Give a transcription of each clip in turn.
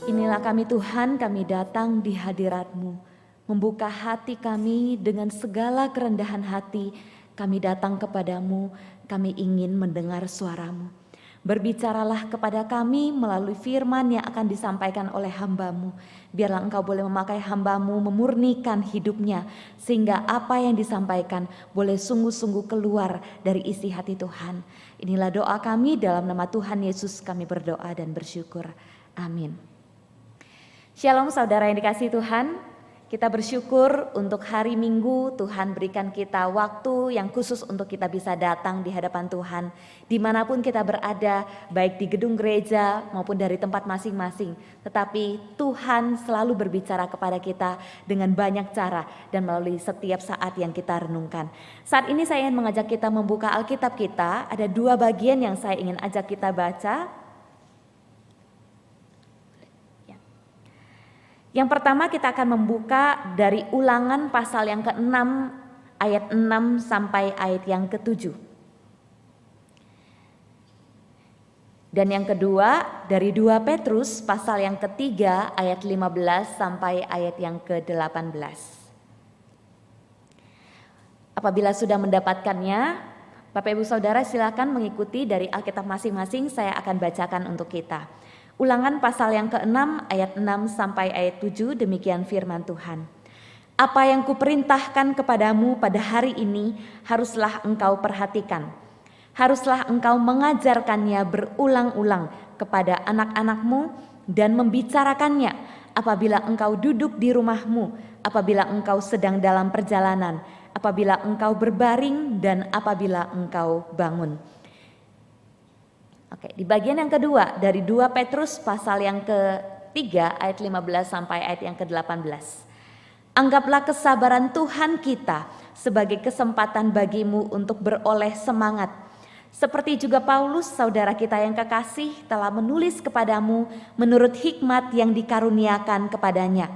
Inilah kami Tuhan, kami datang di hadirat-Mu, membuka hati kami dengan segala kerendahan hati. Kami datang kepadamu, kami ingin mendengar suara-Mu. Berbicaralah kepada kami melalui firman yang akan disampaikan oleh hamba-Mu. Biarlah Engkau boleh memakai hamba-Mu memurnikan hidupnya, sehingga apa yang disampaikan boleh sungguh-sungguh keluar dari isi hati Tuhan. Inilah doa kami, dalam nama Tuhan Yesus kami berdoa dan bersyukur. Amin. Shalom saudara yang dikasihi Tuhan. Kita bersyukur untuk hari Minggu Tuhan berikan kita waktu yang khusus untuk kita bisa datang di hadapan Tuhan. Dimanapun kita berada, baik di gedung gereja maupun dari tempat masing-masing. Tetapi Tuhan selalu berbicara kepada kita dengan banyak cara dan melalui setiap saat yang kita renungkan. Saat ini saya ingin mengajak kita membuka Alkitab kita. Ada dua bagian yang saya ingin ajak kita baca. Yang pertama kita akan membuka dari Ulangan pasal yang ke-6 ayat 6 sampai ayat yang ke-7. Dan yang kedua dari 2 Petrus pasal yang ketiga ayat 15 sampai ayat yang ke-18. Apabila sudah mendapatkannya, Bapak Ibu Saudara silakan mengikuti dari Alkitab masing-masing, saya akan bacakan untuk kita. Ulangan pasal yang ke-6 ayat 6 sampai ayat 7, demikian firman Tuhan. Apa yang kuperintahkan kepadamu pada hari ini haruslah engkau perhatikan. Haruslah engkau mengajarkannya berulang-ulang kepada anak-anakmu dan membicarakannya apabila engkau duduk di rumahmu, apabila engkau sedang dalam perjalanan, apabila engkau berbaring dan apabila engkau bangun. Oke, di bagian yang kedua dari 2 Petrus pasal yang ke-3 ayat 15 sampai ayat yang ke-18. Anggaplah kesabaran Tuhan kita sebagai kesempatan bagimu untuk beroleh semangat. Seperti juga Paulus saudara kita yang kekasih telah menulis kepadamu menurut hikmat yang dikaruniakan kepadanya.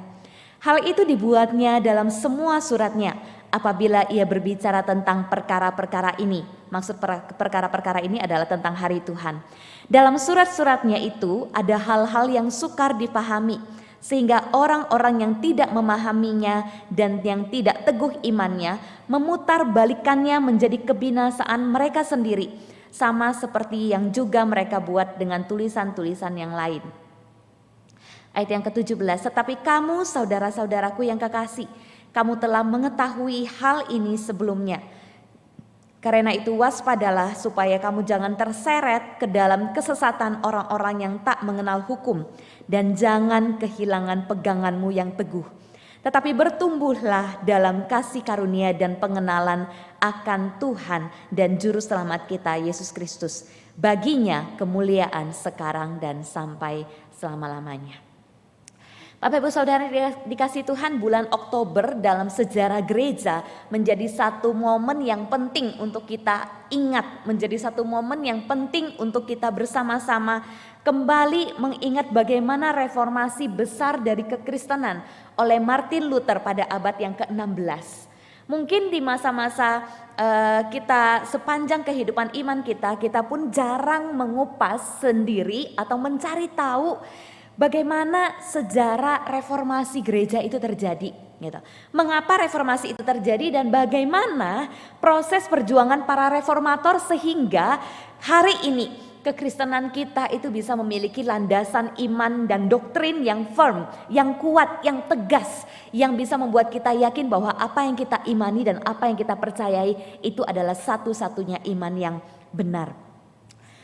Hal itu dibuatnya dalam semua suratnya apabila ia berbicara tentang perkara-perkara ini. Maksud perkara-perkara ini adalah tentang hari Tuhan. Dalam surat-suratnya itu ada hal-hal yang sukar dipahami, sehingga orang-orang yang tidak memahaminya dan yang tidak teguh imannya memutar balikannya menjadi kebinasaan mereka sendiri, sama seperti yang juga mereka buat dengan tulisan-tulisan yang lain. Ayat yang ke-17, tetapi kamu saudara-saudaraku yang kekasih, kamu telah mengetahui hal ini sebelumnya. Karena itu waspadalah supaya kamu jangan terseret ke dalam kesesatan orang-orang yang tak mengenal hukum, dan jangan kehilangan peganganmu yang teguh. Tetapi bertumbuhlah dalam kasih karunia dan pengenalan akan Tuhan dan Juru Selamat kita Yesus Kristus. Baginya kemuliaan sekarang dan sampai selama-lamanya. Bapak Ibu Saudara dikasih Tuhan, bulan Oktober dalam sejarah gereja menjadi satu momen yang penting untuk kita ingat, menjadi satu momen yang penting untuk kita bersama-sama kembali mengingat bagaimana reformasi besar dari kekristenan oleh Martin Luther pada abad yang ke-16. Mungkin di masa-masa kita sepanjang kehidupan iman kita pun jarang mengupas sendiri atau mencari tahu bagaimana sejarah reformasi gereja itu terjadi, gitu. Mengapa reformasi itu terjadi dan bagaimana proses perjuangan para reformator sehingga hari ini kekristenan kita itu bisa memiliki landasan iman dan doktrin yang firm, yang kuat, yang tegas, yang bisa membuat kita yakin bahwa apa yang kita imani dan apa yang kita percayai itu adalah satu-satunya iman yang benar.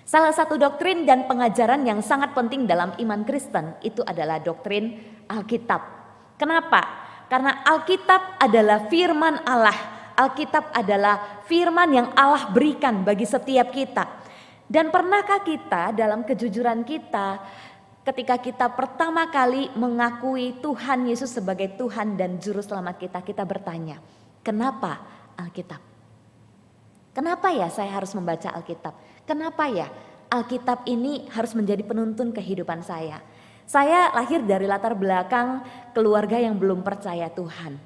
Salah satu doktrin dan pengajaran yang sangat penting dalam iman Kristen itu adalah doktrin Alkitab. Kenapa? Karena Alkitab adalah firman Allah. Alkitab adalah firman yang Allah berikan bagi setiap kita. Dan pernahkah kita dalam kejujuran kita ketika kita pertama kali mengakui Tuhan Yesus sebagai Tuhan dan Juru Selamat kita, kita bertanya, kenapa Alkitab? Kenapa ya saya harus membaca Alkitab? Kenapa ya Alkitab ini harus menjadi penuntun kehidupan saya? Saya lahir dari latar belakang keluarga yang belum percaya Tuhan.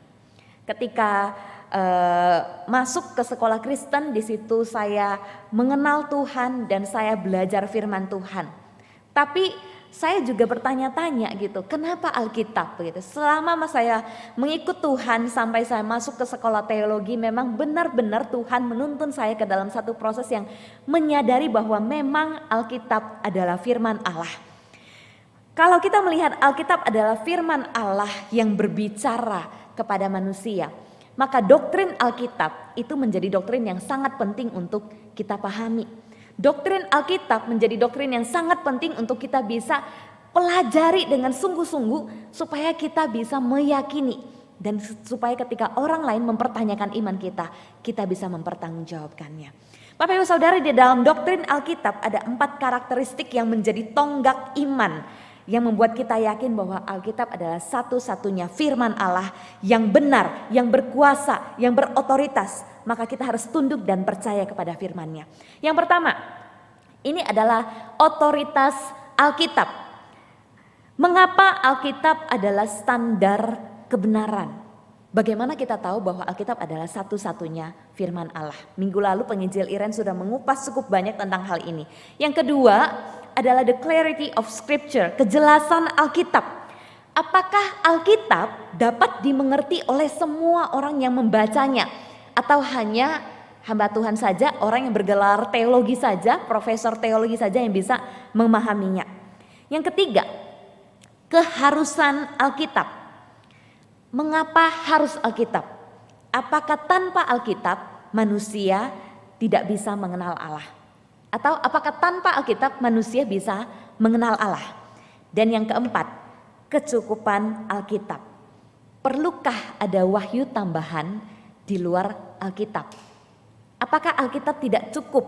Ketika masuk ke sekolah Kristen, di situ saya mengenal Tuhan dan saya belajar firman Tuhan. Tapi saya juga bertanya-tanya gitu, kenapa Alkitab gitu. Selama saya mengikut Tuhan sampai saya masuk ke sekolah teologi, memang benar-benar Tuhan menuntun saya ke dalam satu proses yang menyadari bahwa memang Alkitab adalah firman Allah. Kalau kita melihat Alkitab adalah firman Allah yang berbicara kepada manusia, maka doktrin Alkitab itu menjadi doktrin yang sangat penting untuk kita pahami. Doktrin Alkitab menjadi doktrin yang sangat penting untuk kita bisa pelajari dengan sungguh-sungguh supaya kita bisa meyakini dan supaya ketika orang lain mempertanyakan iman kita, kita bisa mempertanggungjawabkannya. Bapak Ibu Saudara, di dalam doktrin Alkitab ada 4 karakteristik yang menjadi tonggak iman yang membuat kita yakin bahwa Alkitab adalah satu-satunya firman Allah yang benar, yang berkuasa, yang berotoritas. Maka kita harus tunduk dan percaya kepada firman-Nya. Yang pertama, ini adalah otoritas Alkitab. Mengapa Alkitab adalah standar kebenaran? Bagaimana kita tahu bahwa Alkitab adalah satu-satunya firman Allah? Minggu lalu penginjil Iren sudah mengupas cukup banyak tentang hal ini. Yang kedua adalah the clarity of scripture, kejelasan Alkitab. Apakah Alkitab dapat dimengerti oleh semua orang yang membacanya? Atau hanya hamba Tuhan saja, orang yang bergelar teologi saja, profesor teologi saja yang bisa memahaminya. Yang ketiga, keharusan Alkitab. Mengapa harus Alkitab? Apakah tanpa Alkitab manusia tidak bisa mengenal Allah? Atau apakah tanpa Alkitab manusia bisa mengenal Allah? Dan yang keempat, kecukupan Alkitab. Perlukah ada wahyu tambahan di luar Alkitab? Apakah Alkitab tidak cukup?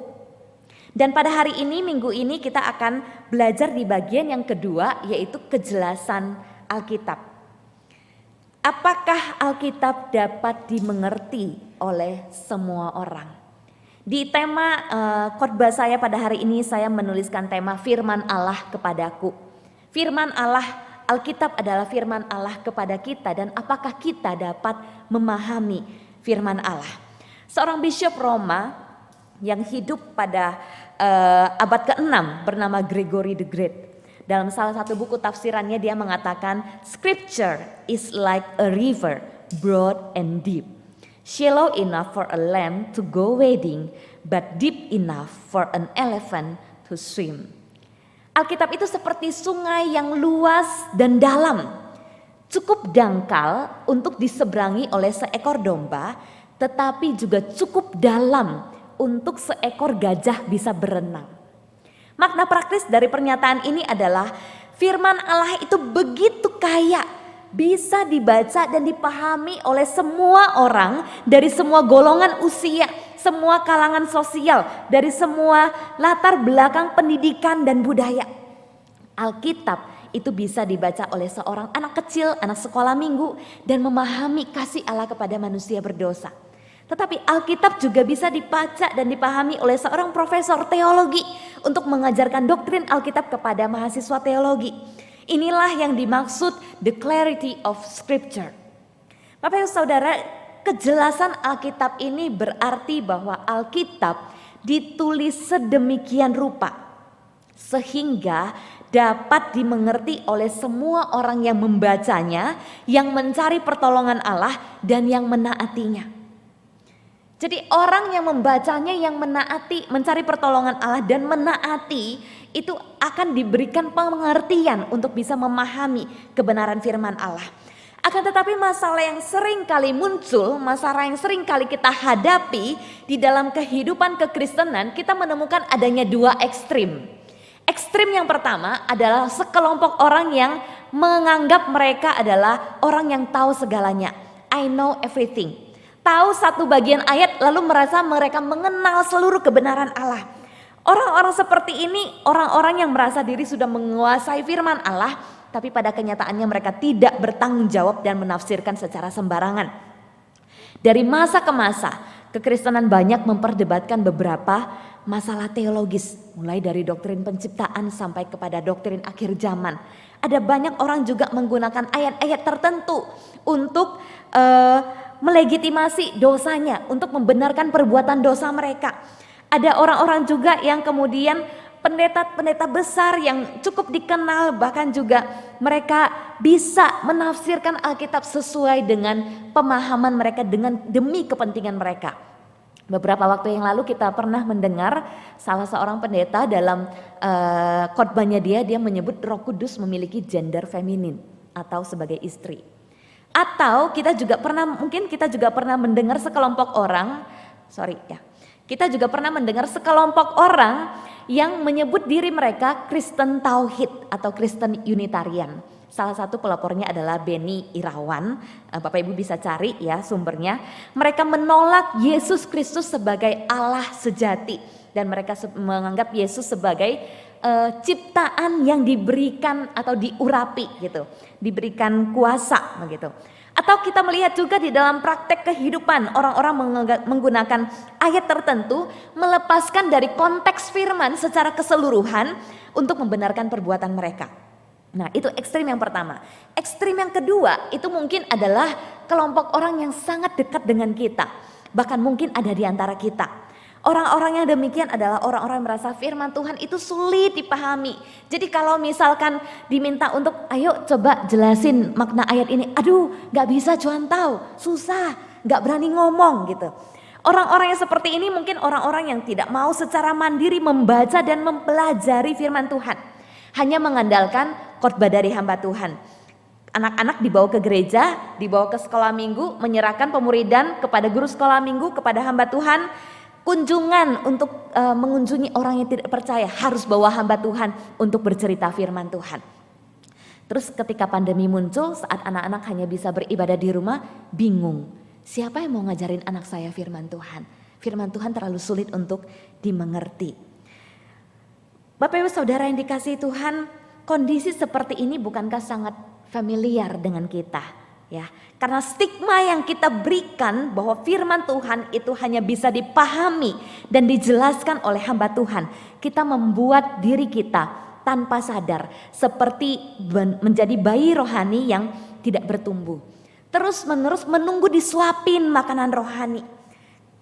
Dan pada hari ini, minggu ini kita akan belajar di bagian yang kedua, yaitu kejelasan Alkitab. Apakah Alkitab dapat dimengerti oleh semua orang? Di tema khotbah saya pada hari ini, saya menuliskan tema firman Allah kepadaku. Firman Allah, Alkitab adalah firman Allah kepada kita, dan apakah kita dapat memahami firman Allah? Seorang bishop Roma yang hidup pada abad ke-6 bernama Gregory the Great. Dalam salah satu buku tafsirannya dia mengatakan, Scripture is like a river, broad and deep. Shallow enough for a lamb to go wading, but deep enough for an elephant to swim. Alkitab itu seperti sungai yang luas dan dalam, cukup dangkal untuk diseberangi oleh seekor domba, tetapi juga cukup dalam untuk seekor gajah bisa berenang. Makna praktis dari pernyataan ini adalah firman Allah itu begitu kaya, bisa dibaca dan dipahami oleh semua orang dari semua golongan usia, semua kalangan sosial, dari semua latar belakang pendidikan dan budaya. Alkitab itu bisa dibaca oleh seorang anak kecil, anak sekolah minggu, dan memahami kasih Allah kepada manusia berdosa. Tetapi Alkitab juga bisa dibaca dan dipahami oleh seorang profesor teologi untuk mengajarkan doktrin Alkitab kepada mahasiswa teologi. Inilah yang dimaksud the clarity of scripture. Bapak Ibu Saudara, kejelasan Alkitab ini berarti bahwa Alkitab ditulis sedemikian rupa sehingga dapat dimengerti oleh semua orang yang membacanya, yang mencari pertolongan Allah dan yang menaatinya. Jadi orang yang membacanya, yang menaati, mencari pertolongan Allah dan menaati, itu akan diberikan pengertian untuk bisa memahami kebenaran firman Allah. Akan tetapi masalah yang sering kali muncul, masalah yang sering kali kita hadapi di dalam kehidupan kekristenan, kita menemukan adanya 2 ekstrim. Ekstrim yang pertama adalah sekelompok orang yang menganggap mereka adalah orang yang tahu segalanya. I know everything. Tahu satu bagian ayat lalu merasa mereka mengenal seluruh kebenaran Allah. Orang-orang seperti ini orang-orang yang merasa diri sudah menguasai firman Allah, tapi pada kenyataannya mereka tidak bertanggung jawab dan menafsirkan secara sembarangan. Dari masa ke masa, kekristenan banyak memperdebatkan beberapa masalah teologis, mulai dari doktrin penciptaan sampai kepada doktrin akhir zaman. Ada banyak orang juga menggunakan ayat-ayat tertentu untuk melegitimasi dosanya, untuk membenarkan perbuatan dosa mereka. Ada orang-orang juga yang kemudian pendeta-pendeta besar yang cukup dikenal, bahkan juga mereka bisa menafsirkan Alkitab sesuai dengan pemahaman mereka demi kepentingan mereka. Beberapa waktu yang lalu kita pernah mendengar salah seorang pendeta dalam khotbahnya dia menyebut Roh Kudus memiliki gender feminin atau sebagai istri. Atau kita juga pernah mendengar sekelompok orang, kita juga pernah mendengar sekelompok orang yang menyebut diri mereka Kristen Tauhid atau Kristen Unitarian. Salah satu pelopornya adalah Benny Irawan, Bapak Ibu bisa cari ya sumbernya. Mereka menolak Yesus Kristus sebagai Allah sejati dan mereka menganggap Yesus sebagai ciptaan yang diberikan atau diurapi gitu, diberikan kuasa begitu. Atau kita melihat juga di dalam praktek kehidupan orang-orang menggunakan ayat tertentu melepaskan dari konteks firman secara keseluruhan untuk membenarkan perbuatan mereka. Nah, itu ekstrim yang pertama. Ekstrim yang kedua itu mungkin adalah kelompok orang yang sangat dekat dengan kita, bahkan mungkin ada di antara kita. Orang-orang yang demikian adalah orang-orang yang merasa firman Tuhan itu sulit dipahami. Jadi kalau misalkan diminta untuk ayo coba jelasin makna ayat ini. Aduh gak bisa cuman tahu, susah, gak berani ngomong gitu. Orang-orang yang seperti ini mungkin orang-orang yang tidak mau secara mandiri membaca dan mempelajari firman Tuhan. Hanya mengandalkan khotbah dari hamba Tuhan. Anak-anak dibawa ke gereja, dibawa ke sekolah minggu, menyerahkan pemuridan kepada guru sekolah minggu, kepada hamba Tuhan. Kunjungan untuk mengunjungi orang yang tidak percaya harus bawa hamba Tuhan untuk bercerita firman Tuhan. Terus ketika pandemi muncul saat anak-anak hanya bisa beribadah di rumah, bingung. Siapa yang mau ngajarin anak saya firman Tuhan? Firman Tuhan terlalu sulit untuk dimengerti. Bapak Ibu Saudara yang dikasihi Tuhan, kondisi seperti ini bukankah sangat familiar dengan kita? Ya, karena stigma yang kita berikan bahwa firman Tuhan itu hanya bisa dipahami dan dijelaskan oleh hamba Tuhan. Kita membuat diri kita tanpa sadar seperti menjadi bayi rohani yang tidak bertumbuh. Terus menerus menunggu disuapin makanan rohani.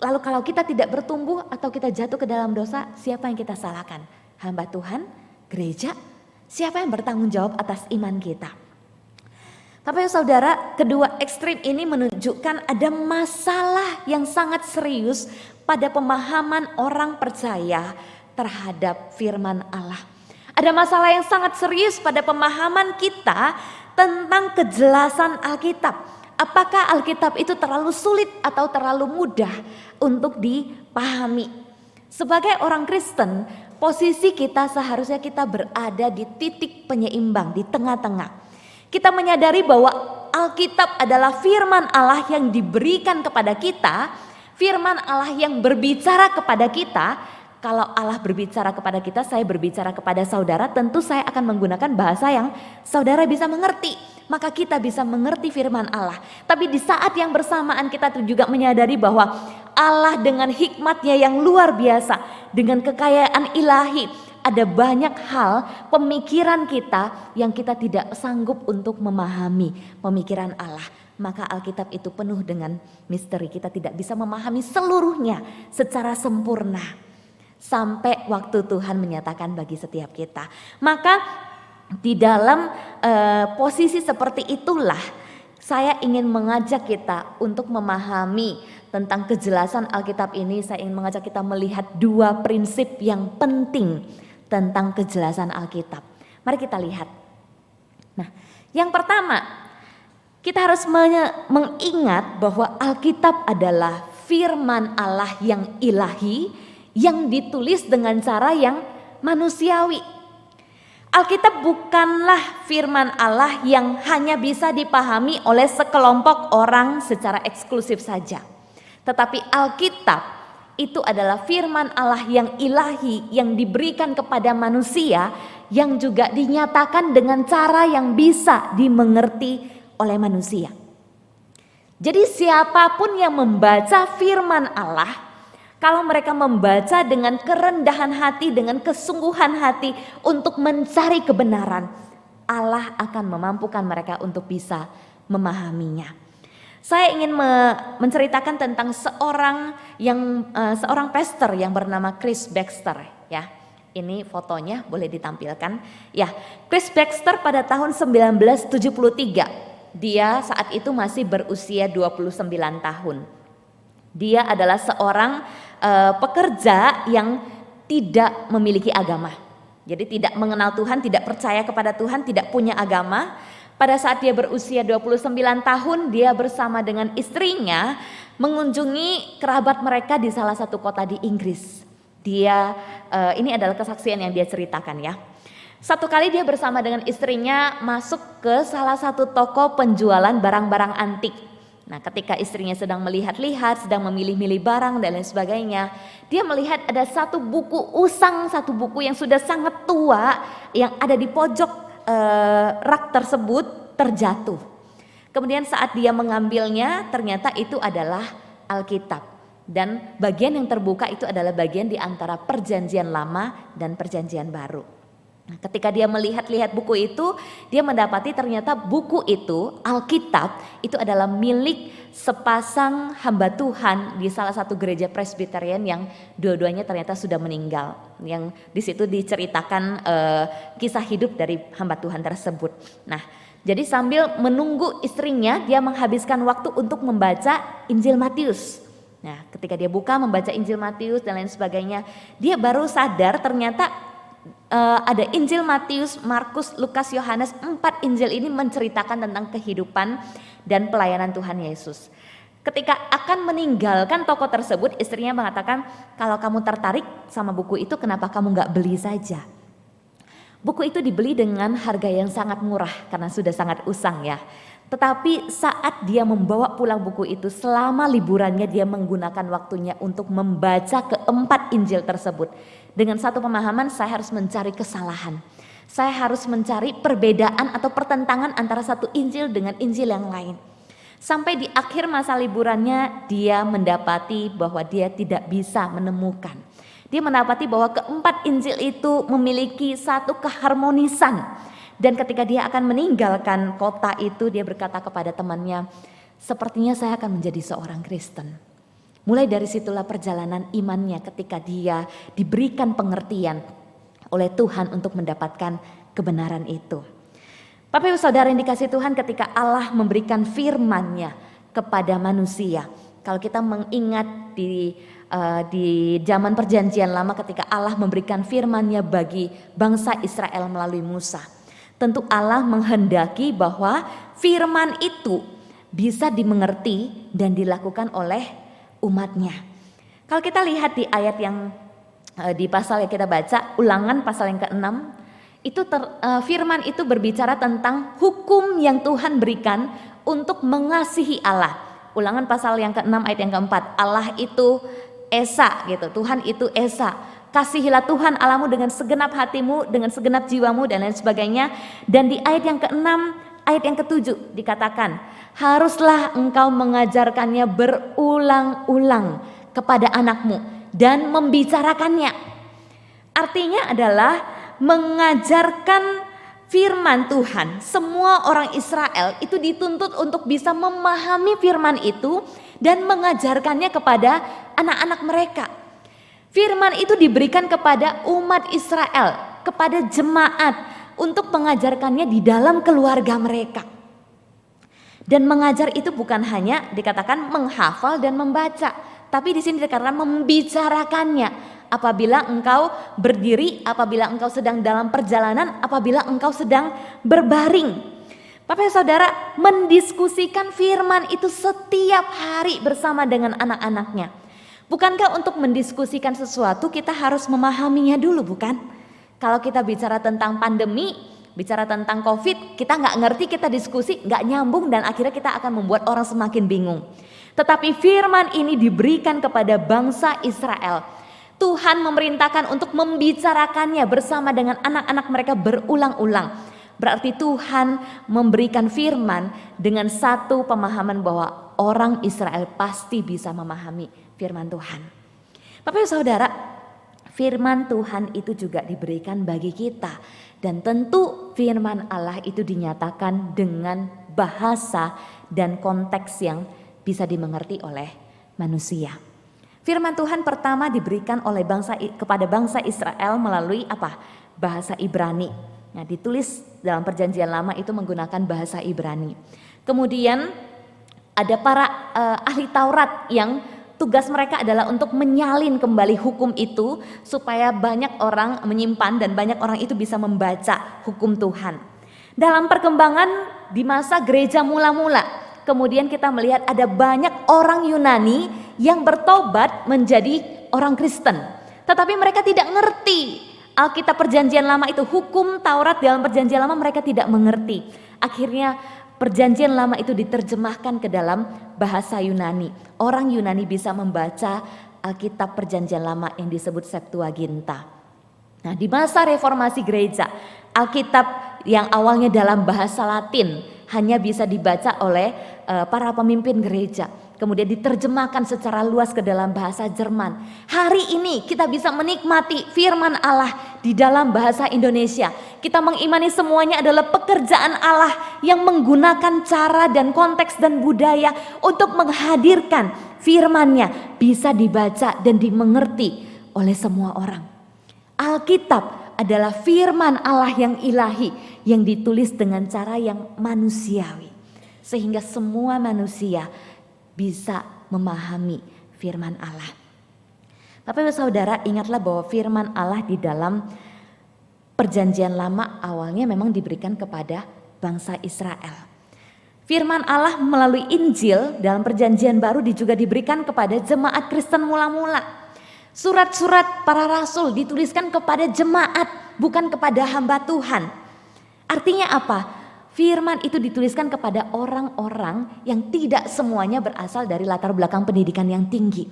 Lalu kalau kita tidak bertumbuh atau kita jatuh ke dalam dosa, siapa yang kita salahkan? Hamba Tuhan, gereja, siapa yang bertanggung jawab atas iman kita? Bapak Ibu Saudara, kedua ekstrim ini menunjukkan ada masalah yang sangat serius pada pemahaman orang percaya terhadap firman Allah. Ada masalah yang sangat serius pada pemahaman kita tentang kejelasan Alkitab. Apakah Alkitab itu terlalu sulit atau terlalu mudah untuk dipahami? Sebagai orang Kristen, posisi kita seharusnya kita berada di titik penyeimbang, di tengah-tengah. Kita menyadari bahwa Alkitab adalah firman Allah yang diberikan kepada kita, firman Allah yang berbicara kepada kita. Kalau Allah berbicara kepada kita, saya berbicara kepada saudara, tentu saya akan menggunakan bahasa yang saudara bisa mengerti. Maka kita bisa mengerti firman Allah. Tapi di saat yang bersamaan kita juga menyadari bahwa Allah dengan hikmatnya yang luar biasa, dengan kekayaan ilahi, ada banyak hal pemikiran kita yang kita tidak sanggup untuk memahami pemikiran Allah. Maka Alkitab itu penuh dengan misteri. Kita tidak bisa memahami seluruhnya secara sempurna. Sampai waktu Tuhan menyatakan bagi setiap kita. Maka di dalam posisi seperti itulah saya ingin mengajak kita untuk memahami tentang kejelasan Alkitab ini. Saya ingin mengajak kita melihat dua prinsip yang penting tentang kejelasan Alkitab. Mari kita lihat. Nah, yang pertama, kita harus mengingat bahwa Alkitab adalah firman Allah yang ilahi, yang ditulis dengan cara yang manusiawi. Alkitab bukanlah firman Allah yang hanya bisa dipahami oleh sekelompok orang secara eksklusif saja. Tetapi Alkitab itu adalah firman Allah yang ilahi yang diberikan kepada manusia yang juga dinyatakan dengan cara yang bisa dimengerti oleh manusia. Jadi siapapun yang membaca firman Allah, kalau mereka membaca dengan kerendahan hati, dengan kesungguhan hati untuk mencari kebenaran, Allah akan memampukan mereka untuk bisa memahaminya. Saya ingin menceritakan tentang seorang pastor yang bernama Chris Baxter ya. Ini fotonya boleh ditampilkan. Ya, Chris Baxter pada tahun 1973. Dia saat itu masih berusia 29 tahun. Dia adalah seorang pekerja yang tidak memiliki agama. Jadi tidak mengenal Tuhan, tidak percaya kepada Tuhan, tidak punya agama. Pada saat dia berusia 29 tahun, dia bersama dengan istrinya mengunjungi kerabat mereka di salah satu kota di Inggris. Dia ini adalah kesaksian yang dia ceritakan ya. Satu kali dia bersama dengan istrinya masuk ke salah satu toko penjualan barang-barang antik. Nah, ketika istrinya sedang melihat-lihat, sedang memilih-milih barang dan lain sebagainya, dia melihat ada satu buku usang, satu buku yang sudah sangat tua yang ada di pojok rak tersebut terjatuh. Kemudian saat dia mengambilnya, ternyata itu adalah Alkitab. Dan bagian yang terbuka itu adalah bagian di antara perjanjian lama dan perjanjian baru. Nah, ketika dia melihat-lihat buku itu, dia mendapati ternyata buku itu, Alkitab, itu adalah milik sepasang hamba Tuhan di salah satu gereja Presbyterian yang dua-duanya ternyata sudah meninggal. Yang di situ diceritakan kisah hidup dari hamba Tuhan tersebut. Nah, jadi sambil menunggu istrinya, dia menghabiskan waktu untuk membaca Injil Matius. Nah, ketika dia buka membaca Injil Matius dan lain sebagainya, dia baru sadar ternyata ada Injil Matius, Markus, Lukas, Yohanes, 4 Injil ini menceritakan tentang kehidupan dan pelayanan Tuhan Yesus. Ketika akan meninggalkan toko tersebut, istrinya mengatakan, kalau kamu tertarik sama buku itu kenapa kamu gak beli saja? Buku itu dibeli dengan harga yang sangat murah karena sudah sangat usang ya. Tetapi saat dia membawa pulang buku itu, selama liburannya dia menggunakan waktunya untuk membaca keempat Injil tersebut. Dengan satu pemahaman, saya harus mencari kesalahan. Saya harus mencari perbedaan atau pertentangan antara satu Injil dengan Injil yang lain. Sampai di akhir masa liburannya dia mendapati bahwa dia tidak bisa menemukan. Dia mendapati bahwa keempat Injil itu memiliki satu keharmonisan. Dan ketika dia akan meninggalkan kota itu, dia berkata kepada temannya, sepertinya saya akan menjadi seorang Kristen. Mulai dari situlah perjalanan imannya ketika dia diberikan pengertian oleh Tuhan untuk mendapatkan kebenaran itu. Bapak Ibu Saudara yang dikasihi Tuhan, ketika Allah memberikan firman-Nya kepada manusia. Kalau kita mengingat di zaman perjanjian lama ketika Allah memberikan firman-Nya bagi bangsa Israel melalui Musa. Tentu Allah menghendaki bahwa firman itu bisa dimengerti dan dilakukan oleh umatnya. Kalau kita lihat di ayat yang di pasal yang kita baca, Ulangan pasal yang ke-6, itu firman itu berbicara tentang hukum yang Tuhan berikan untuk mengasihi Allah. Ulangan pasal yang ke-6 ayat yang ke-4, Allah itu Esa gitu, Tuhan itu Esa. Kasihilah Tuhan Allahmu dengan segenap hatimu, dengan segenap jiwamu dan lain sebagainya. Dan di ayat yang ke-6, ayat yang ke-7 dikatakan, haruslah engkau mengajarkannya berulang-ulang kepada anakmu dan membicarakannya. Artinya adalah mengajarkan firman Tuhan. Semua orang Israel itu dituntut untuk bisa memahami firman itu dan mengajarkannya kepada anak-anak mereka. Firman itu diberikan kepada umat Israel, kepada jemaat untuk mengajarkannya di dalam keluarga mereka. Dan mengajar itu bukan hanya dikatakan menghafal dan membaca, tapi di sini dikatakan membicarakannya. Apabila engkau berdiri, apabila engkau sedang dalam perjalanan, apabila engkau sedang berbaring. Bapak Saudara, mendiskusikan firman itu setiap hari bersama dengan anak-anaknya. Bukankah untuk mendiskusikan sesuatu kita harus memahaminya dulu, bukan? Kalau kita bicara tentang pandemi, bicara tentang COVID, kita nggak ngerti, kita diskusi, nggak nyambung dan akhirnya kita akan membuat orang semakin bingung. Tetapi firman ini diberikan kepada bangsa Israel. Tuhan memerintahkan untuk membicarakannya bersama dengan anak-anak mereka berulang-ulang. Berarti Tuhan memberikan firman dengan satu pemahaman bahwa orang Israel pasti bisa memahami firman Tuhan. Bapak Saudara, firman Tuhan itu juga diberikan bagi kita. Dan tentu firman Allah itu dinyatakan dengan bahasa dan konteks yang bisa dimengerti oleh manusia. Firman Tuhan pertama diberikan oleh kepada bangsa Israel melalui apa? Bahasa Ibrani. Nah, ditulis dalam Perjanjian Lama itu menggunakan bahasa Ibrani. Kemudian ada para ahli Taurat yang tugas mereka adalah untuk menyalin kembali hukum itu supaya banyak orang menyimpan dan banyak orang itu bisa membaca hukum Tuhan. Dalam perkembangan di masa gereja mula-mula, kemudian kita melihat ada banyak orang Yunani yang bertobat menjadi orang Kristen. Tetapi mereka tidak ngerti Alkitab Perjanjian Lama itu, hukum Taurat dalam Perjanjian Lama mereka tidak mengerti. Akhirnya Perjanjian Lama itu diterjemahkan ke dalam bahasa Yunani. Orang Yunani bisa membaca Alkitab Perjanjian Lama yang disebut Septuaginta. Nah, di masa reformasi gereja, Alkitab yang awalnya dalam bahasa Latin hanya bisa dibaca oleh para pemimpin gereja. Kemudian diterjemahkan secara luas ke dalam bahasa Jerman. Hari ini kita bisa menikmati firman Allah di dalam bahasa Indonesia. Kita mengimani semuanya adalah pekerjaan Allah yang menggunakan cara dan konteks dan budaya untuk menghadirkan firman-Nya bisa dibaca dan dimengerti oleh semua orang. Alkitab adalah firman Allah yang ilahi yang ditulis dengan cara yang manusiawi. Sehingga semua manusia bisa memahami firman Allah. Bapak Ibu Saudara, ingatlah bahwa firman Allah di dalam Perjanjian Lama awalnya memang diberikan kepada bangsa Israel. Firman Allah melalui Injil dalam Perjanjian Baru juga diberikan kepada jemaat Kristen mula-mula. Surat-surat para rasul dituliskan kepada jemaat, bukan kepada hamba Tuhan. Artinya apa? Firman itu dituliskan kepada orang-orang yang tidak semuanya berasal dari latar belakang pendidikan yang tinggi.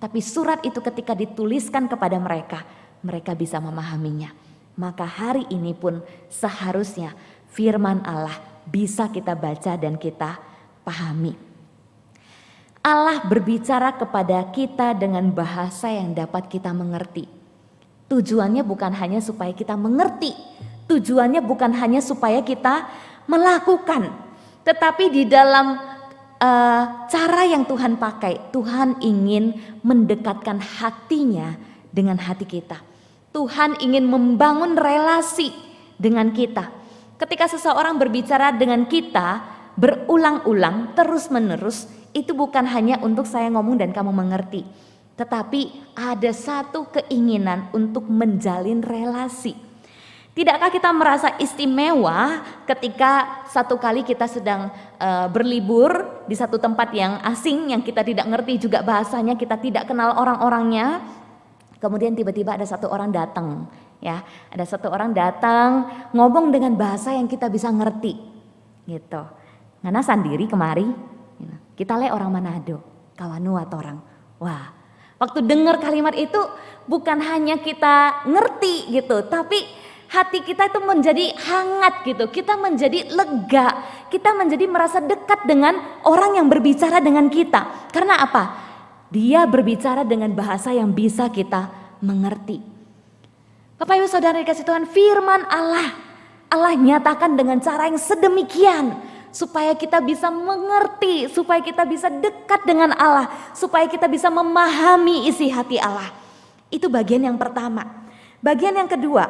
Tapi surat itu ketika dituliskan kepada mereka, mereka bisa memahaminya. Maka hari ini pun seharusnya firman Allah bisa kita baca dan kita pahami. Allah berbicara kepada kita dengan bahasa yang dapat kita mengerti. Tujuannya bukan hanya supaya kita mengerti, tujuannya bukan hanya supaya kita melakukan, tetapi di dalam cara yang Tuhan pakai, Tuhan ingin mendekatkan hatinya dengan hati kita. Tuhan ingin membangun relasi dengan kita. Ketika seseorang berbicara dengan kita berulang-ulang, terus-menerus, itu bukan hanya untuk saya ngomong dan kamu mengerti, tetapi ada satu keinginan untuk menjalin relasi. Tidakkah kita merasa istimewa ketika satu kali kita sedang berlibur di satu tempat yang asing yang kita tidak ngerti juga bahasanya, kita tidak kenal orang-orangnya. Kemudian tiba-tiba ada satu orang datang, ya, ada satu orang datang ngomong dengan bahasa yang kita bisa ngerti, gitu. Ngana sendiri kemari, kita le orang Manado, kawanu atau orang. Wah, waktu dengar kalimat itu bukan hanya kita ngerti gitu, tapi hati kita itu menjadi hangat gitu, kita menjadi lega, kita menjadi merasa dekat dengan orang yang berbicara dengan kita. Karena apa? Dia berbicara dengan bahasa yang bisa kita mengerti. Bapak Ibu Saudara dikasih Tuhan, firman Allah, Allah nyatakan dengan cara yang sedemikian supaya kita bisa mengerti, supaya kita bisa dekat dengan Allah, supaya kita bisa memahami isi hati Allah. Itu bagian yang pertama. Bagian yang kedua,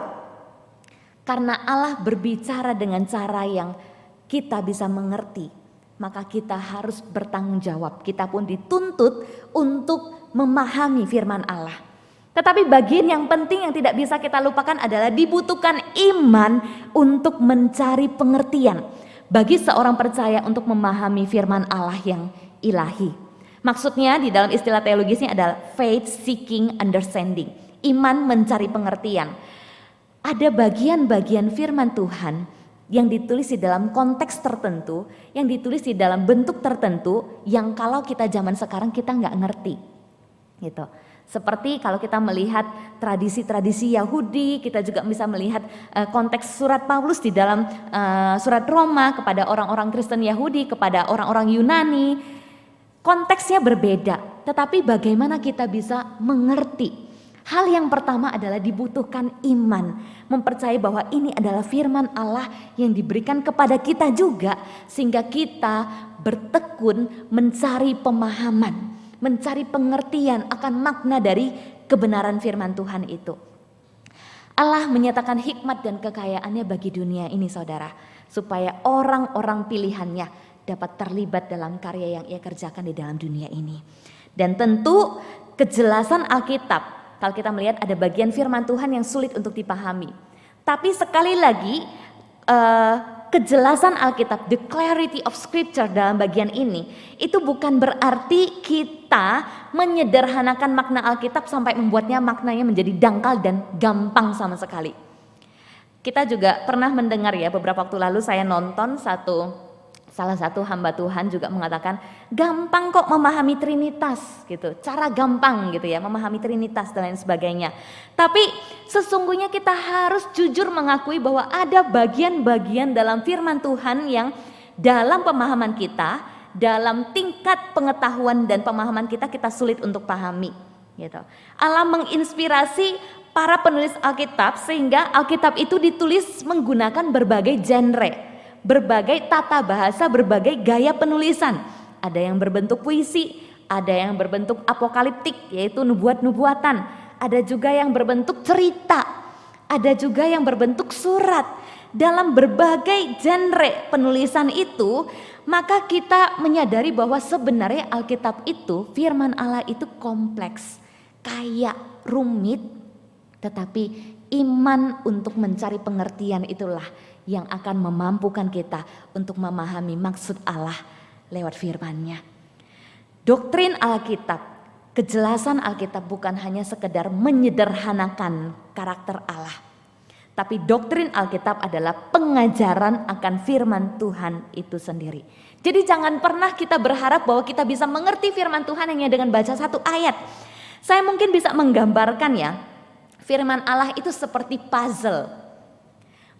karena Allah berbicara dengan cara yang kita bisa mengerti, maka kita harus bertanggung jawab. Kita pun dituntut untuk memahami firman Allah. Tetapi bagian yang penting yang tidak bisa kita lupakan adalah dibutuhkan iman untuk mencari pengertian. Bagi seorang percaya untuk memahami firman Allah yang ilahi. Maksudnya di dalam istilah teologisnya adalah faith seeking understanding. Iman mencari pengertian. Ada bagian-bagian firman Tuhan yang ditulis di dalam konteks tertentu, yang ditulis di dalam bentuk tertentu, yang kalau kita zaman sekarang kita nggak ngerti, gitu. Seperti kalau kita melihat tradisi-tradisi Yahudi, kita juga bisa melihat konteks surat Paulus di dalam surat Roma kepada orang-orang Kristen Yahudi, kepada orang-orang Yunani. Konteksnya berbeda, tetapi bagaimana kita bisa mengerti? Hal yang pertama adalah dibutuhkan iman, mempercayai bahwa ini adalah firman Allah yang diberikan kepada kita juga, sehingga kita bertekun mencari pemahaman, mencari pengertian akan makna dari kebenaran firman Tuhan itu. Allah menyatakan hikmat dan kekayaannya bagi dunia ini saudara, supaya orang-orang pilihannya dapat terlibat dalam karya yang ia kerjakan di dalam dunia ini. Dan tentu kejelasan Alkitab, kalau kita melihat ada bagian firman Tuhan yang sulit untuk dipahami. Tapi sekali lagi kejelasan Alkitab, the clarity of scripture dalam bagian ini, itu bukan berarti kita menyederhanakan makna Alkitab sampai membuatnya maknanya menjadi dangkal dan gampang sama sekali. Kita juga pernah mendengar ya, beberapa waktu lalu saya nonton salah satu hamba Tuhan juga mengatakan gampang kok memahami Trinitas gitu, cara gampang gitu ya memahami Trinitas dan lain sebagainya. Tapi sesungguhnya kita harus jujur mengakui bahwa ada bagian-bagian dalam firman Tuhan yang dalam pemahaman kita, dalam tingkat pengetahuan dan pemahaman kita sulit untuk pahami gitu. Allah menginspirasi para penulis Alkitab sehingga Alkitab itu ditulis menggunakan berbagai genre, berbagai tata bahasa, berbagai gaya penulisan. Ada yang berbentuk puisi, ada yang berbentuk apokaliptik yaitu nubuat-nubuatan, ada juga yang berbentuk cerita, ada juga yang berbentuk surat. Dalam berbagai genre penulisan itu, maka kita menyadari bahwa sebenarnya Alkitab itu, firman Allah itu kompleks, kaya, rumit, tetapi iman untuk mencari pengertian itulah yang akan memampukan kita untuk memahami maksud Allah lewat firman-Nya. Doktrin Alkitab, kejelasan Alkitab bukan hanya sekedar menyederhanakan karakter Allah, tapi doktrin Alkitab adalah pengajaran akan firman Tuhan itu sendiri. Jadi jangan pernah kita berharap bahwa kita bisa mengerti firman Tuhan hanya dengan baca satu ayat. Saya mungkin bisa menggambarkan ya, firman Allah itu seperti puzzle.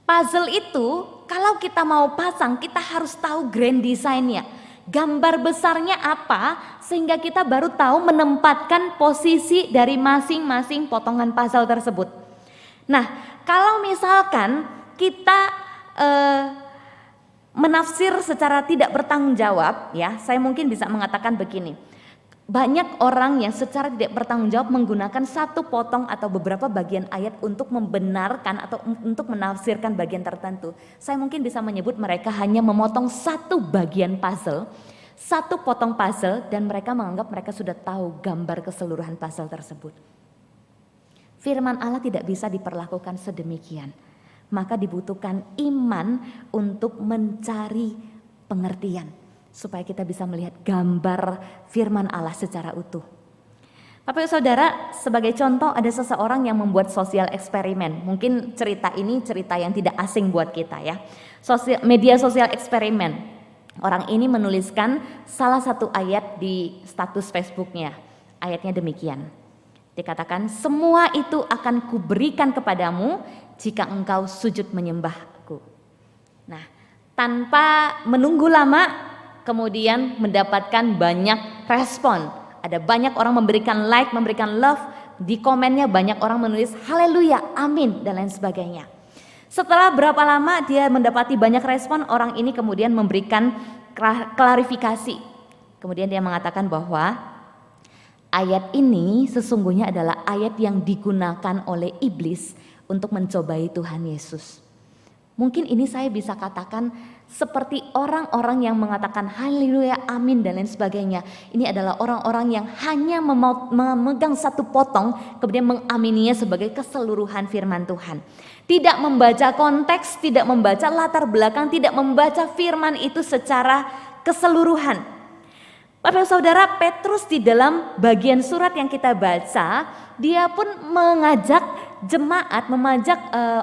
Puzzle itu kalau kita mau pasang kita harus tahu grand design-nya. Gambar besarnya apa sehingga kita baru tahu menempatkan posisi dari masing-masing potongan puzzle tersebut. Nah, kalau misalkan kita menafsir secara tidak bertanggung jawab ya, saya mungkin bisa mengatakan begini. Banyak orang yang secara tidak bertanggung jawab menggunakan satu potong atau beberapa bagian ayat untuk membenarkan atau untuk menafsirkan bagian tertentu. Saya mungkin bisa menyebut mereka hanya memotong satu bagian puzzle, satu potong puzzle, dan mereka menganggap mereka sudah tahu gambar keseluruhan puzzle tersebut. Firman Allah tidak bisa diperlakukan sedemikian. Maka dibutuhkan iman untuk mencari pengertian, supaya kita bisa melihat gambar firman Allah secara utuh. Bapak saudara, sebagai contoh ada seseorang yang membuat sosial eksperimen. Mungkin cerita ini cerita yang tidak asing buat kita ya. Media sosial eksperimen. Orang ini menuliskan salah satu ayat di status Facebooknya. Ayatnya demikian. Dikatakan, semua itu akan kuberikan kepadamu jika engkau sujud menyembahku. Nah, tanpa menunggu lama, kemudian mendapatkan banyak respon. Ada banyak orang memberikan like, memberikan love. Di komennya banyak orang menulis haleluya, amin, dan lain sebagainya. Setelah berapa lama dia mendapati banyak respon, orang ini kemudian memberikan klarifikasi. Kemudian dia mengatakan bahwa ayat ini sesungguhnya adalah ayat yang digunakan oleh iblis untuk mencobai Tuhan Yesus. Mungkin ini saya bisa katakan seperti orang-orang yang mengatakan haleluya, amin, dan lain sebagainya. Ini adalah orang-orang yang hanya memegang satu potong kemudian mengamininya sebagai keseluruhan firman Tuhan. Tidak membaca konteks, tidak membaca latar belakang, tidak membaca firman itu secara keseluruhan. Bapak saudara, Petrus di dalam bagian surat yang kita baca, dia pun mengajak jemaat,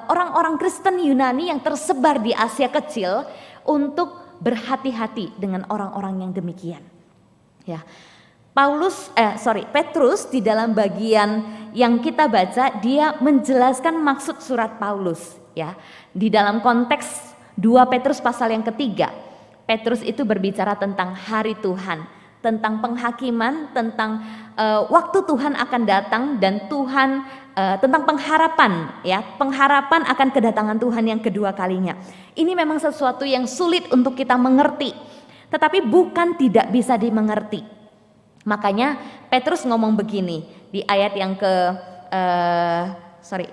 orang-orang Kristen Yunani yang tersebar di Asia Kecil untuk berhati-hati dengan orang-orang yang demikian. Ya, Petrus di dalam bagian yang kita baca, dia menjelaskan maksud surat Paulus. Ya, di dalam konteks 2 Petrus pasal yang ketiga, Petrus itu berbicara tentang hari Tuhan, tentang penghakiman, tentang waktu Tuhan akan datang dan Tuhan tentang pengharapan ya, pengharapan akan kedatangan Tuhan yang kedua kalinya. Ini memang sesuatu yang sulit untuk kita mengerti, tetapi bukan tidak bisa dimengerti. Makanya Petrus ngomong begini di ayat yang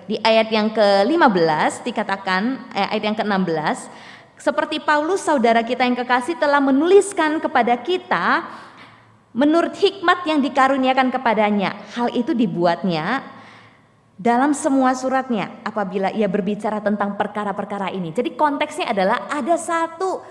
di ayat yang ke-15 dikatakan, ayat yang ke-16, seperti Paulus saudara kita yang kekasih telah menuliskan kepada kita menurut hikmat yang dikaruniakan kepadanya. Hal itu dibuatnya dalam semua suratnya apabila ia berbicara tentang perkara-perkara ini. Jadi konteksnya adalah ada satu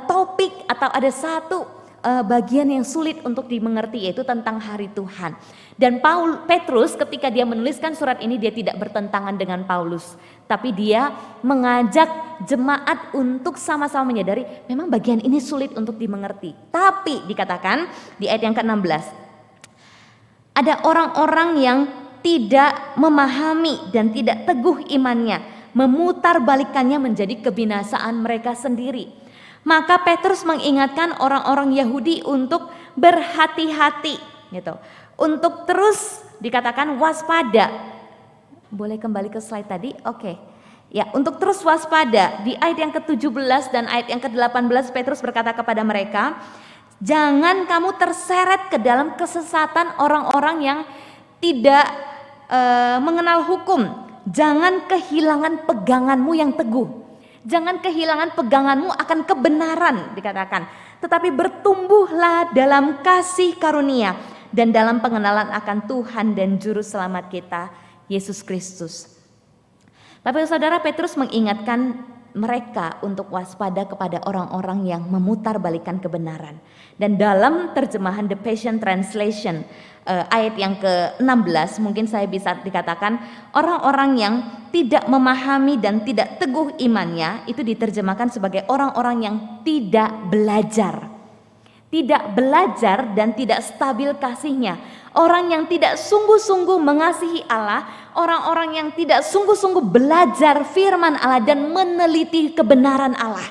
topik atau ada satu bagian yang sulit untuk dimengerti, yaitu tentang hari Tuhan. Dan Petrus ketika dia menuliskan surat ini, dia tidak bertentangan dengan Paulus, tapi dia mengajak jemaat untuk sama-sama menyadari memang bagian ini sulit untuk dimengerti. Tapi dikatakan di ayat yang ke-16, ada orang-orang yang tidak memahami dan tidak teguh imannya, memutarbalikannya menjadi kebinasaan mereka sendiri. Maka Petrus mengingatkan orang-orang Yahudi untuk berhati-hati gitu. Untuk terus dikatakan waspada. Boleh kembali ke slide tadi? Oke. Ya, untuk terus waspada. Di ayat yang ke-17 dan ayat yang ke-18 Petrus berkata kepada mereka, jangan kamu terseret ke dalam kesesatan orang-orang yang tidak mengenal hukum. Jangan kehilangan peganganmu yang teguh. Jangan kehilangan peganganmu akan kebenaran dikatakan. Tetapi bertumbuhlah dalam kasih karunia dan dalam pengenalan akan Tuhan dan Juru Selamat kita, Yesus Kristus. Bapak Saudara, Petrus mengingatkan mereka untuk waspada kepada orang-orang yang memutarbalikkan kebenaran. Dan dalam terjemahan The Passion Translation ayat yang ke-16 mungkin saya bisa dikatakan orang-orang yang tidak memahami dan tidak teguh imannya itu diterjemahkan sebagai orang-orang yang tidak belajar. Tidak belajar dan tidak stabil kasihnya. Orang yang tidak sungguh-sungguh mengasihi Allah, orang-orang yang tidak sungguh-sungguh belajar firman Allah dan meneliti kebenaran Allah.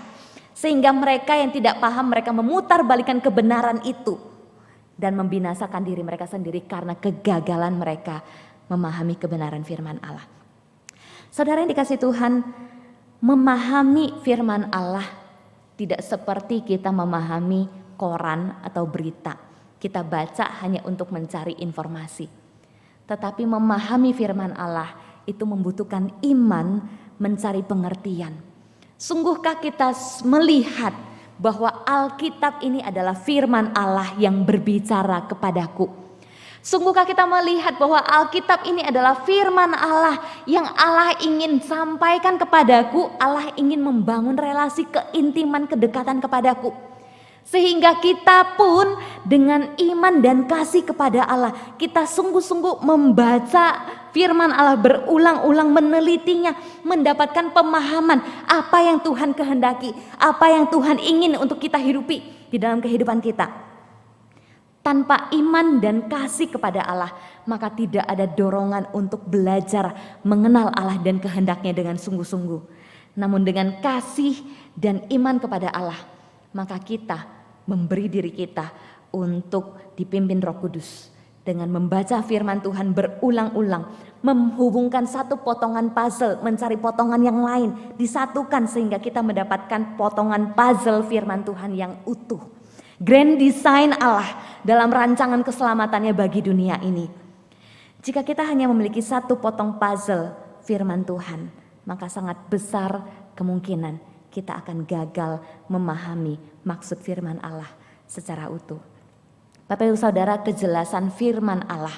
Sehingga mereka yang tidak paham, mereka memutarbalikkan kebenaran itu dan membinasakan diri mereka sendiri karena kegagalan mereka memahami kebenaran firman Allah. Saudara yang dikasihi Tuhan, memahami firman Allah tidak seperti kita memahami koran atau berita. Kita baca hanya untuk mencari informasi. Tetapi memahami firman Allah itu membutuhkan iman, mencari pengertian. Sungguhkah kita melihat bahwa Alkitab ini adalah firman Allah yang berbicara kepadaku? Sungguhkah kita melihat bahwa Alkitab ini adalah firman Allah yang Allah ingin sampaikan kepadaku? Allah ingin membangun relasi keintiman, kedekatan kepadaku. Sehingga kita pun dengan iman dan kasih kepada Allah, kita sungguh-sungguh membaca firman Allah berulang-ulang, menelitinya, mendapatkan pemahaman apa yang Tuhan kehendaki, apa yang Tuhan ingin untuk kita hidupi di dalam kehidupan kita. Tanpa iman dan kasih kepada Allah, maka tidak ada dorongan untuk belajar mengenal Allah dan kehendaknya dengan sungguh-sungguh. Namun dengan kasih dan iman kepada Allah, maka kita memberi diri kita untuk dipimpin Roh Kudus dengan membaca firman Tuhan berulang-ulang, menghubungkan satu potongan puzzle, mencari potongan yang lain, disatukan sehingga kita mendapatkan potongan puzzle firman Tuhan yang utuh. Grand design Allah dalam rancangan keselamatannya bagi dunia ini. Jika kita hanya memiliki satu potong puzzle firman Tuhan, maka sangat besar kemungkinan kita akan gagal memahami maksud firman Allah secara utuh. Bapak Ibu Saudara, kejelasan firman Allah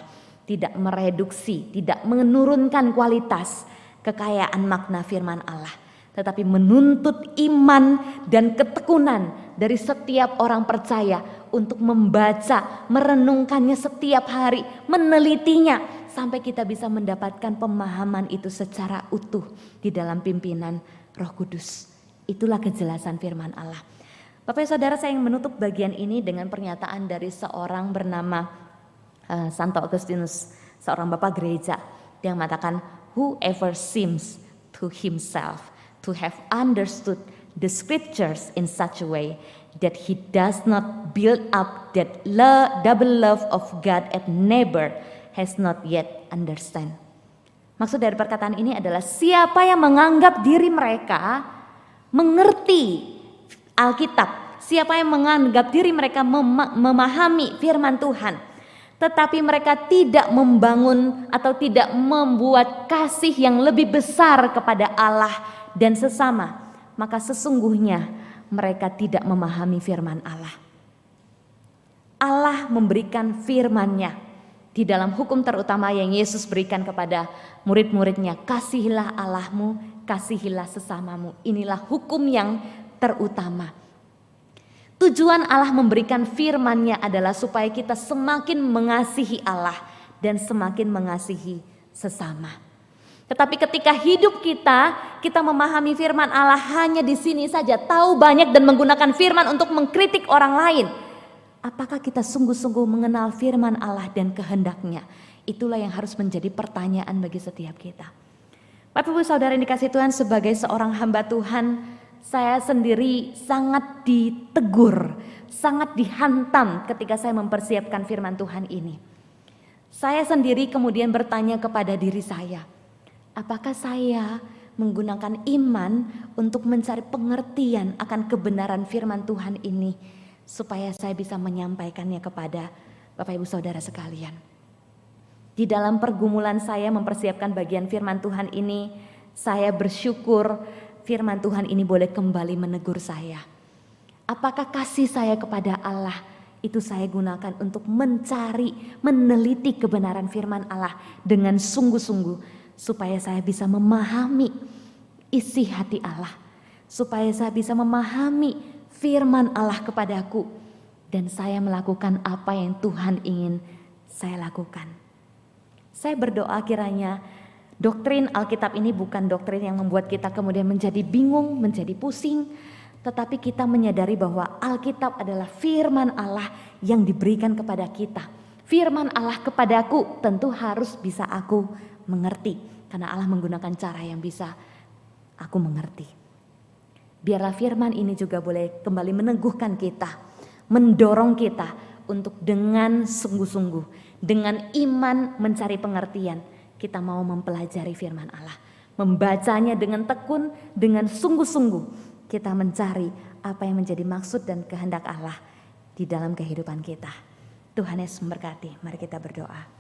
tidak mereduksi, tidak menurunkan kualitas kekayaan makna firman Allah, tetapi menuntut iman dan ketekunan dari setiap orang percaya untuk membaca, merenungkannya setiap hari, menelitinya sampai kita bisa mendapatkan pemahaman itu secara utuh di dalam pimpinan Roh Kudus. Itulah kejelasan firman Allah. Bapak Saudara, saya ingin menutup bagian ini dengan pernyataan dari seorang bernama Santo Augustinus, seorang bapak gereja. Dia mengatakan, whoever seems to himself to have understood the scriptures in such a way that he does not build up that double love of God and neighbor has not yet understand. Maksud dari perkataan ini adalah siapa yang menganggap diri mereka mengerti Alkitab, siapa yang menganggap diri mereka memahami firman Tuhan, tetapi mereka tidak membangun atau tidak membuat kasih yang lebih besar kepada Allah dan sesama, maka sesungguhnya mereka tidak memahami firman Allah. Allah memberikan firman-Nya di dalam hukum terutama yang Yesus berikan kepada murid-muridnya, kasihilah Allahmu, kasihilah sesamamu. Inilah hukum yang terutama. Tujuan Allah memberikan firman-Nya adalah supaya kita semakin mengasihi Allah dan semakin mengasihi sesama. Tetapi ketika hidup kita memahami firman Allah hanya di sini saja, tahu banyak dan menggunakan firman untuk mengkritik orang lain. Apakah kita sungguh-sungguh mengenal firman Allah dan kehendak-Nya? Itulah yang harus menjadi pertanyaan bagi setiap kita. Bapak Ibu Saudara yang dikasihi Tuhan, sebagai seorang hamba Tuhan, saya sendiri sangat ditegur, sangat dihantam ketika saya mempersiapkan firman Tuhan ini. Saya sendiri kemudian bertanya kepada diri saya, apakah saya menggunakan iman untuk mencari pengertian akan kebenaran firman Tuhan ini, supaya saya bisa menyampaikannya kepada Bapak Ibu Saudara sekalian. Di dalam pergumulan saya mempersiapkan bagian firman Tuhan ini, saya bersyukur firman Tuhan ini boleh kembali menegur saya. Apakah kasih saya kepada Allah itu saya gunakan untuk mencari, meneliti kebenaran firman Allah dengan sungguh-sungguh, supaya saya bisa memahami isi hati Allah, supaya saya bisa memahami firman Allah kepadaku, dan saya melakukan apa yang Tuhan ingin saya lakukan. Saya berdoa kiranya doktrin Alkitab ini bukan doktrin yang membuat kita kemudian menjadi bingung, menjadi pusing, tetapi kita menyadari bahwa Alkitab adalah firman Allah yang diberikan kepada kita. Firman Allah kepadaku tentu harus bisa aku mengerti, karena Allah menggunakan cara yang bisa aku mengerti. Biarlah firman ini juga boleh kembali meneguhkan kita, mendorong kita untuk dengan sungguh-sungguh, dengan iman mencari pengertian, kita mau mempelajari firman Allah. Membacanya dengan tekun, dengan sungguh-sungguh, kita mencari apa yang menjadi maksud dan kehendak Allah di dalam kehidupan kita. Tuhan Yesus memberkati, mari kita berdoa.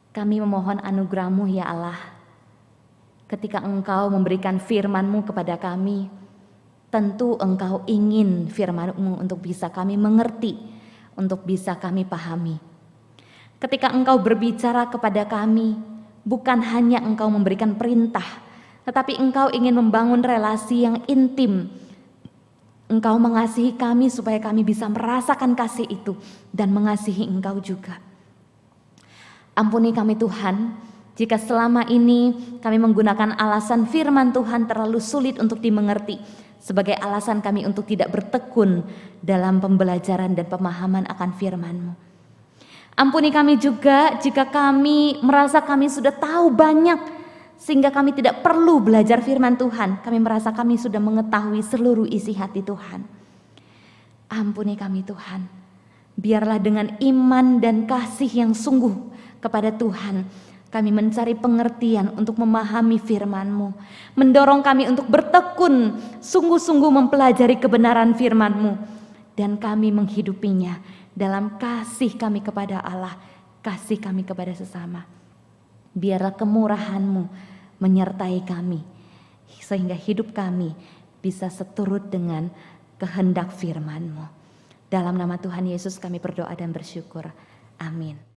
Kami memohon anugerah-Mu ya Allah, ketika Engkau memberikan firman-Mu kepada kami, tentu Engkau ingin firman-Mu untuk bisa kami mengerti, untuk bisa kami pahami. Ketika Engkau berbicara kepada kami, bukan hanya Engkau memberikan perintah, tetapi Engkau ingin membangun relasi yang intim. Engkau mengasihi kami supaya kami bisa merasakan kasih itu dan mengasihi Engkau juga. Ampuni kami Tuhan, jika selama ini kami menggunakan alasan firman Tuhan terlalu sulit untuk dimengerti sebagai alasan kami untuk tidak bertekun dalam pembelajaran dan pemahaman akan firman-Mu. Ampuni kami juga jika kami merasa kami sudah tahu banyak sehingga kami tidak perlu belajar firman Tuhan. Kami merasa kami sudah mengetahui seluruh isi hati Tuhan. Ampuni kami Tuhan, biarlah dengan iman dan kasih yang sungguh kepada Tuhan, kami mencari pengertian untuk memahami firman-Mu, mendorong kami untuk bertekun, sungguh-sungguh mempelajari kebenaran firman-Mu, dan kami menghidupinya dalam kasih kami kepada Allah, kasih kami kepada sesama. Biarlah kemurahan-Mu menyertai kami, sehingga hidup kami bisa seturut dengan kehendak firman-Mu. Dalam nama Tuhan Yesus kami berdoa dan bersyukur. Amin.